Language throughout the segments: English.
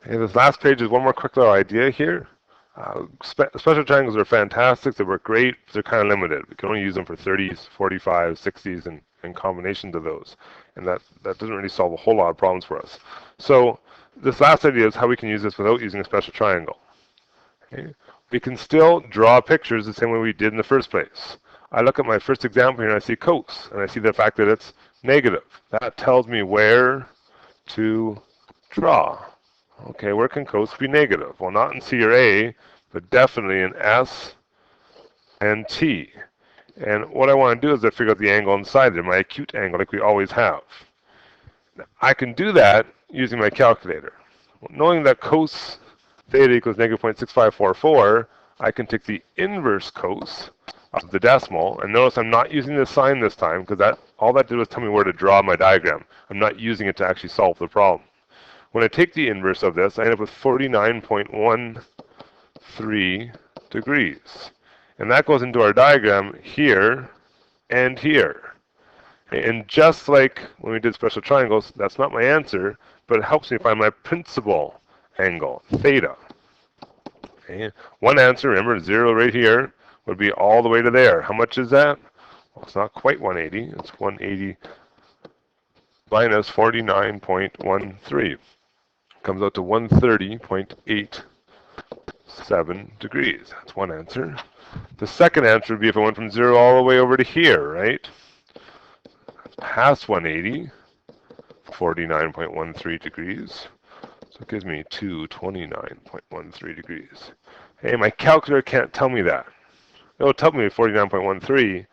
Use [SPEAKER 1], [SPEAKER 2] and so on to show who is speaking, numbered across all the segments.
[SPEAKER 1] Okay, this last page is one more quick little idea here. Special triangles are fantastic. They work great. But they're kind of limited. We can only use them for 30s, 45s, 60s, and combinations of those. And that doesn't really solve a whole lot of problems for us. So this last idea is how we can use this without using a special triangle. Okay? We can still draw pictures the same way we did in the first place. I look at my first example here and I see cos, and I see the fact that it's negative. That tells me where to draw. Okay, where can cos be negative? Well, not in C or A, but definitely in S and T. And what I want to do is I figure out the angle inside there, my acute angle, like we always have. Now, I can do that using my calculator. Knowing that cos theta equals negative 0.6544, I can take the inverse cos of the decimal, and notice I'm not using the sign this time because that all that did was tell me where to draw my diagram. I'm not using it to actually solve the problem. When I take the inverse of this, I end up with 49.13 degrees. And that goes into our diagram here and here. And just like when we did special triangles, that's not my answer, but it helps me find my principal angle, theta. Okay. One answer, remember, 0 right here, would be all the way to there. How much is that? Well, it's not quite 180. It's 180 minus 49.13. Comes out to 130.87 degrees. That's one answer. The second answer would be if I went from 0 all the way over to here, right? That's past 180, 49.13 degrees. So it gives me 229.13 degrees. Hey, my calculator can't tell me that. It'll tell me 49.13,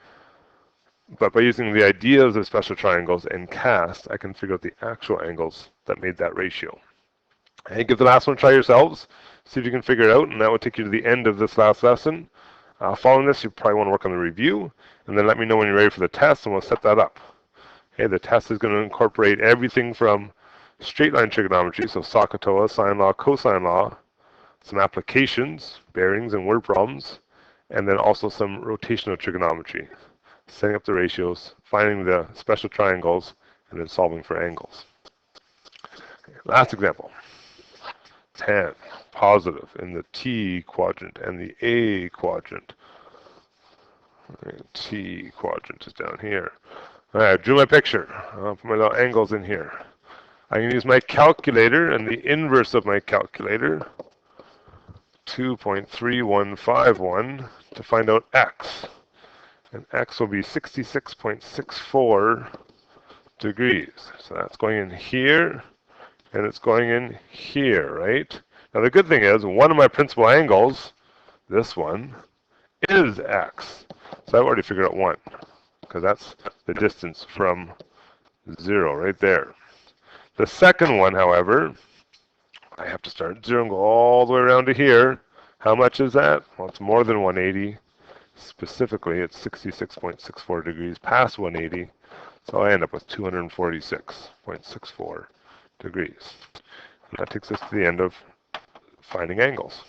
[SPEAKER 1] but by using the ideas of special triangles and cast, I can figure out the actual angles that made that ratio. Hey, give the last one a try yourselves. See if you can figure it out, and that will take you to the end of this last lesson. Following this, you probably want to work on the review, and then let me know when you're ready for the test, and we'll set that up. Okay, the test is going to incorporate everything from straight line trigonometry, so SOHCAHTOA, sine law, cosine law, some applications, bearings and word problems, and then also some rotational trigonometry, setting up the ratios, finding the special triangles, and then solving for angles. Okay, last example. 10, positive in the T quadrant and the A quadrant. T quadrant is down here. All right, I drew my picture. I'll put my little angles in here. I can use my calculator and the inverse of my calculator, 2.3151, to find out x. And x will be 66.64 degrees. So that's going in here, and it's going in here, right? Now the good thing is, one of my principal angles, this one, is x. So I've already figured out 1, because that's the distance from 0 right there. The second one, however, I have to start at 0 and go all the way around to here. How much is that? Well, it's more than 180. Specifically, it's 66.64 degrees past 180. So I end up with 246.64 degrees. And that takes us to the end of finding angles.